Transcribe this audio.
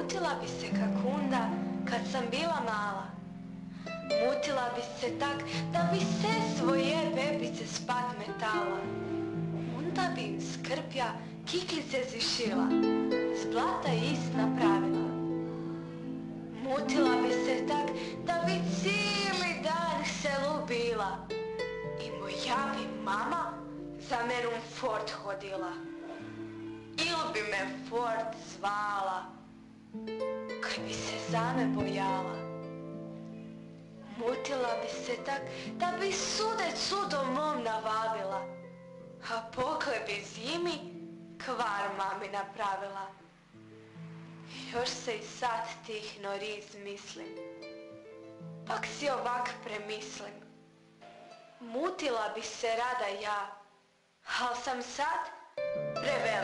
Mutila bi se kakunda kad sam bila mala. Mutila bi se tak da bi sve svoje bebice spat metala. Onda bi im skrpja kiklice zišila, z blata ist napravila. Mutila bi se tak da bi cijeli dan se lubila. I moja bi mama za menom fort hodila. Il bi me fort zvala, kaj bi se za me bojala. Mutila bi se tak da bi sudecu domom navabila, a pokle bi zimi kvar mami napravila. Još se i sad tihno izmislim, pak si ovak premislim. Mutila bi se rada ja, al sam sad prevelika.